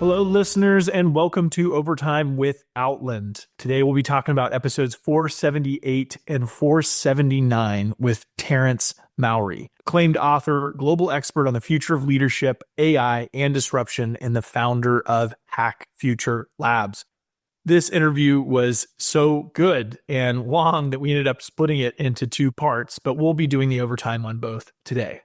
Hello, listeners, and welcome to Overtime with Outland. Today, we'll be talking about episodes 478 and 479 with Terence Mauri, acclaimed author, global expert on the future of leadership, AI, and disruption, and the founder of Hack Future Labs. This interview was so good and long that we ended up splitting it into two parts, but we'll be doing the overtime on both today.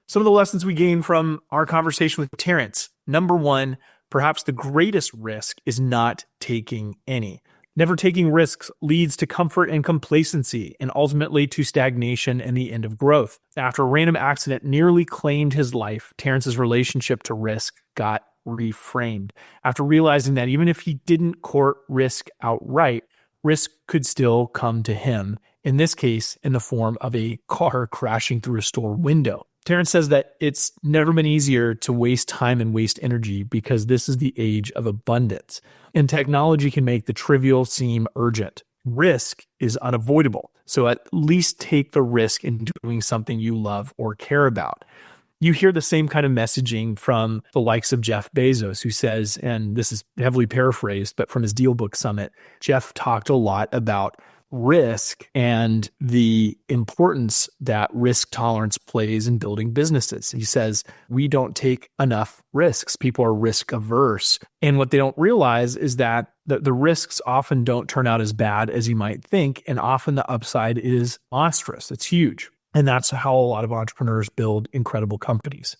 Some of the lessons we gained from our conversation with Terence. Number one, perhaps the greatest risk is not taking any. Never taking risks leads to comfort and complacency, and ultimately to stagnation and the end of growth. After a random accident nearly claimed his life, Terence's relationship to risk got reframed. After realizing that even if he didn't court risk outright, risk could still come to him, in this case, in the form of a car crashing through a store window. Terence says that it's never been easier to waste time and waste energy because this is the age of abundance, and technology can make the trivial seem urgent. Risk is unavoidable, so at least take the risk in doing something you love or care about. You hear the same kind of messaging from the likes of Jeff Bezos, who says, and this is heavily paraphrased, but from his Deal Book Summit, Jeff talked a lot about risk and the importance that risk tolerance plays in building businesses. He says, we don't take enough risks. People are risk averse. And what they don't realize is that the risks often don't turn out as bad as you might think. And often the upside is monstrous. It's huge. And that's how a lot of entrepreneurs build incredible companies.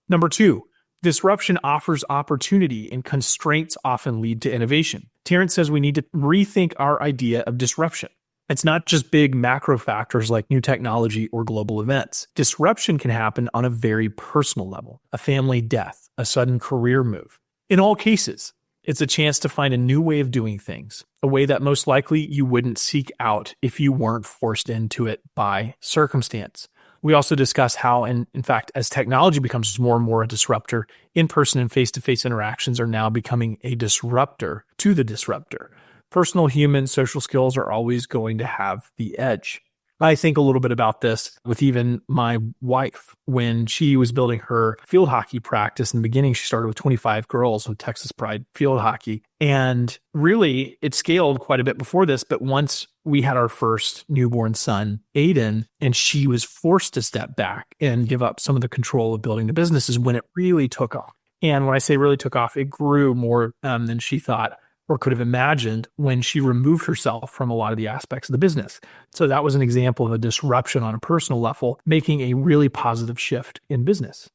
Number two, disruption offers opportunity and constraints often lead to innovation. Terence says we need to rethink our idea of disruption. It's not just big macro factors like new technology or global events. Disruption can happen on a very personal level, a family death, a sudden career move. In all cases, it's a chance to find a new way of doing things, a way that most likely you wouldn't seek out if you weren't forced into it by circumstance. We also discuss how, in fact, as technology becomes more and more a disruptor, in-person and face-to-face interactions are now becoming a disruptor to the disruptor. Personal human social skills are always going to have the edge. I think a little bit about this with even my wife. When she was building her field hockey practice in the beginning, she started with 25 girls with Texas Pride field hockey. And really, it scaled quite a bit before this. But once we had our first newborn son, Aiden, and she was forced to step back and give up some of the control of building the business is when it really took off. And when I say really took off, it grew more than she thought or could have imagined when she removed herself from a lot of the aspects of the business. So that was an example of a disruption on a personal level, making a really positive shift in business.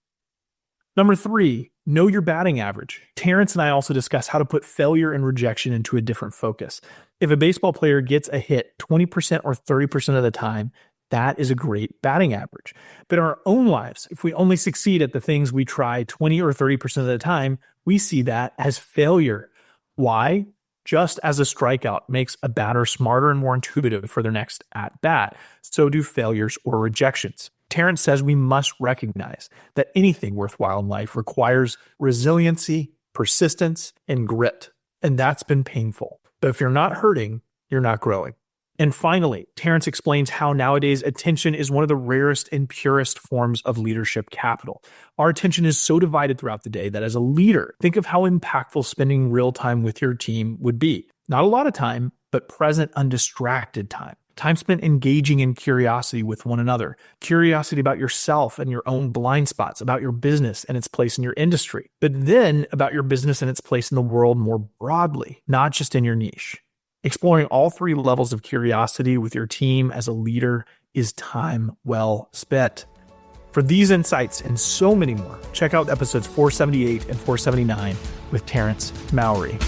Number three, know your batting average. Terence and I also discuss how to put failure and rejection into a different focus. If a baseball player gets a hit 20% or 30% of the time, that is a great batting average. But in our own lives, if we only succeed at the things we try 20 or 30% of the time, we see that as failure. Why? Just as a strikeout makes a batter smarter and more intuitive for their next at-bat, so do failures or rejections. Terence says we must recognize that anything worthwhile in life requires resiliency, persistence, and grit. And that's been painful. But if you're not hurting, you're not growing. And finally, Terence explains how nowadays attention is one of the rarest and purest forms of leadership capital. Our attention is so divided throughout the day that as a leader, think of how impactful spending real time with your team would be. Not a lot of time, but present, undistracted time. Time spent engaging in curiosity with one another. Curiosity about yourself and your own blind spots, about your business and its place in your industry. But then about your business and its place in the world more broadly, not just in your niche. Exploring all three levels of curiosity with your team as a leader is time well spent. For these insights and so many more, check out episodes 478 and 479 with Terence Mauri.